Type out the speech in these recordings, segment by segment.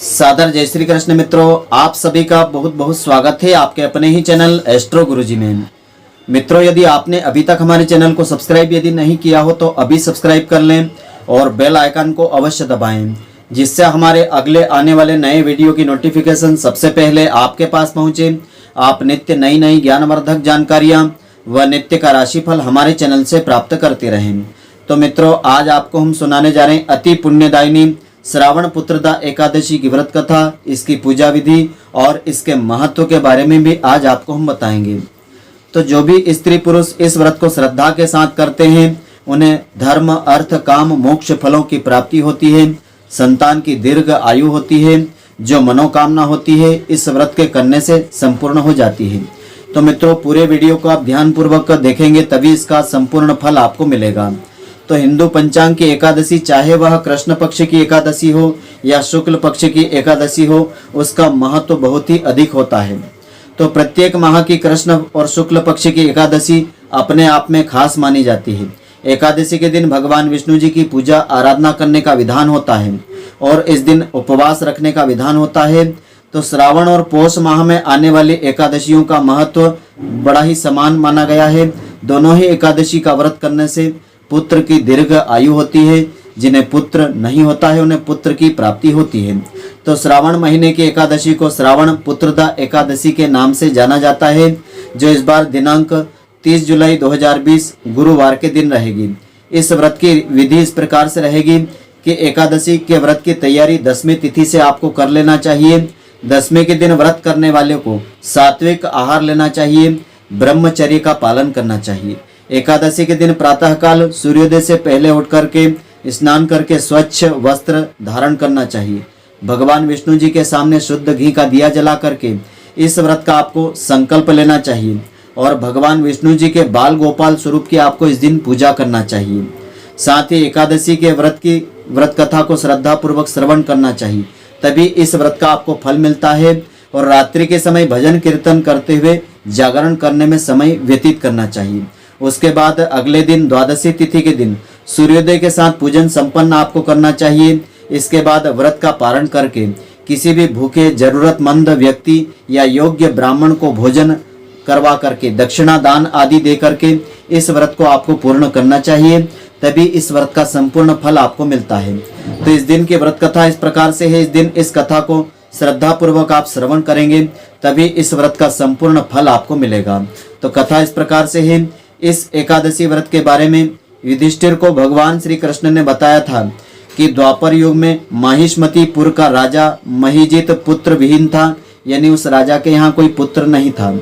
सादर जय श्री कृष्ण मित्रों, आप सभी का बहुत बहुत स्वागत है आपके अपने ही चैनल एस्ट्रो गुरुजी में। मित्रों, यदि आपने अभी तक हमारे चैनल को सब्सक्राइब यदि नहीं किया हो तो अभी सब्सक्राइब कर लें और बेल आइकन को अवश्य दबाएं, जिससे हमारे अगले आने वाले नए वीडियो की नोटिफिकेशन सबसे पहले आपके पास पहुंचे। आप नित्य नई नई ज्ञानवर्धक जानकारियां व नित्य का राशिफल हमारे चैनल से प्राप्त करते रहें। तो मित्रों, आज आपको हम सुनाने जा रहे हैं अति पुण्यदायिनी श्रावण पुत्रदा एकादशी की व्रत कथा, इसकी पूजा विधि और इसके महत्व के बारे में भी आज आपको हम बताएंगे। तो जो भी स्त्री पुरुष इस व्रत को श्रद्धा के साथ करते हैं उन्हें धर्म, अर्थ, काम, मोक्ष फलों की प्राप्ति होती है, संतान की दीर्घ आयु होती है, जो मनोकामना होती है इस व्रत के करने से संपूर्ण हो जाती है। तो मित्रों, पूरे वीडियो को आप ध्यानपूर्वक देखेंगे तभी इसका संपूर्ण फल आपको मिलेगा। तो हिंदू पंचांग की एकादशी, चाहे वह कृष्ण पक्ष की एकादशी हो या शुक्ल पक्ष की एकादशी हो, उसका महत्व बहुत ही अधिक होता है। तो प्रत्येक माह की कृष्ण और शुक्ल पक्ष की एकादशी अपने आप में खास मानी जाती है। एकादशी के दिन भगवान विष्णु जी की पूजा आराधना करने का विधान होता है और इस दिन उपवास रखने का विधान होता है। तो श्रावण और पौष माह में आने वाली एकादशियों का महत्व बड़ा ही समान माना गया है। दोनों ही एकादशी का व्रत करने से पुत्र की दीर्घ आयु होती है, जिन्हें पुत्र नहीं होता है उन्हें पुत्र की प्राप्ति होती है। तो श्रावण महीने की एकादशी को श्रावण पुत्रदा एकादशी के नाम से जाना जाता है, जो इस बार दिनांक 30 जुलाई 2020 गुरुवार के दिन रहेगी। इस व्रत की विधि इस प्रकार से रहेगी कि एकादशी के व्रत की तैयारी 10वीं तिथि से आपको कर लेना चाहिए। 10वें के दिन व्रत करने वाले को सात्विक आहार लेना चाहिए, ब्रह्मचर्य का पालन करना चाहिए। एकादशी के दिन प्रातःकाल सूर्योदय से पहले उठ करके स्नान करके स्वच्छ वस्त्र धारण करना चाहिए। भगवान विष्णु जी के सामने शुद्ध घी का दिया जला करके इस व्रत का आपको संकल्प लेना चाहिए और भगवान विष्णु जी के बाल गोपाल स्वरूप की आपको इस दिन पूजा करना चाहिए। साथ ही एकादशी के व्रत कथा को श्रद्धा पूर्वक श्रवण करना चाहिए, तभी इस व्रत का आपको फल मिलता है। और रात्रि के समय भजन कीर्तन करते हुए जागरण करने में समय व्यतीत करना चाहिए। उसके बाद अगले दिन द्वादशी तिथि के दिन सूर्योदय के साथ पूजन संपन्न आपको करना चाहिए। इसके बाद व्रत का पारण करके किसी भी भूखे जरूरतमंद व्यक्ति या योग्य ब्राह्मण को भोजन करवा करके दक्षिणा दान आदि दे करके इस व्रत को आपको पूर्ण करना चाहिए, तभी इस व्रत का संपूर्ण फल आपको मिलता है। तो इस दिन की व्रत कथा इस प्रकार से है। इस दिन इस कथा को श्रद्धा पूर्वक आप श्रवण करेंगे तभी इस व्रत का संपूर्ण फल आपको मिलेगा। तो कथा इस प्रकार से है। इस एकादशी व्रत के बारे में युधिष्ठिर को भगवान श्री कृष्ण ने बताया था कि द्वापर युग में माहिष्मतीपुर का राजा महिजित पुत्र विहीन था, यानी उस राजा के यहाँ कोई पुत्र नहीं था।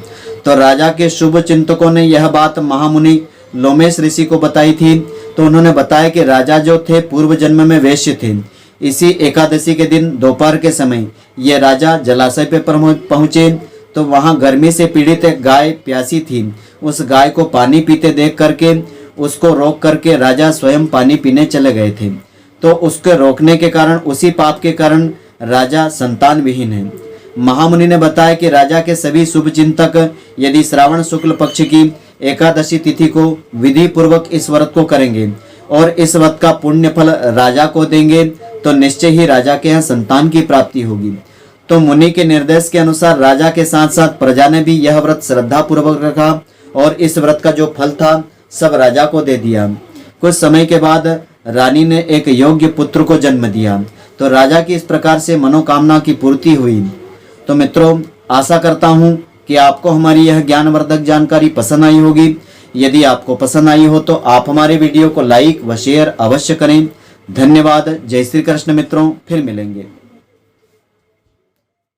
तो राजा के शुभ चिंतकों ने यह बात महामुनि लोमेश ऋषि को बताई थी। तो उन्होंने बताया कि राजा जो थे पूर्व जन्म में वैश्य थे। इसी एकादशी के दिन दोपहर के समय ये राजा जलाशय पे पहुंचे तो वहां गर्मी से पीड़ित एक गाय प्यासी थी। उस गाय को पानी पीते देख करके उसको रोक करके राजा स्वयं पानी पीने चले गए थे। तो उसके रोकने के कारण, उसी पाप के कारण राजा संतान विहीन है। महामुनि ने बताया कि राजा के सभी शुभ चिंतक यदि श्रावण शुक्ल पक्ष की एकादशी तिथि को विधि पूर्वक इस व्रत को करेंगे और इस व्रत का पुण्य फल राजा को देंगे तो निश्चय ही राजा के यहाँ संतान की प्राप्ति होगी। तो मुनि के निर्देश के अनुसार राजा के साथ साथ प्रजा ने भी यह व्रत श्रद्धा पूर्वक रखा और इस व्रत का जो फल था सब राजा को दे दिया। कुछ समय के बाद रानी ने एक योग्य पुत्र को जन्म दिया। तो राजा की इस प्रकार से मनोकामना की पूर्ति हुई। तो मित्रों, आशा करता हूँ कि आपको हमारी यह ज्ञानवर्धक जानकारी पसंद आई होगी। यदि आपको पसंद आई हो तो आप हमारे वीडियो को लाइक व शेयर अवश्य करें। धन्यवाद। जय श्री कृष्ण मित्रों, फिर मिलेंगे।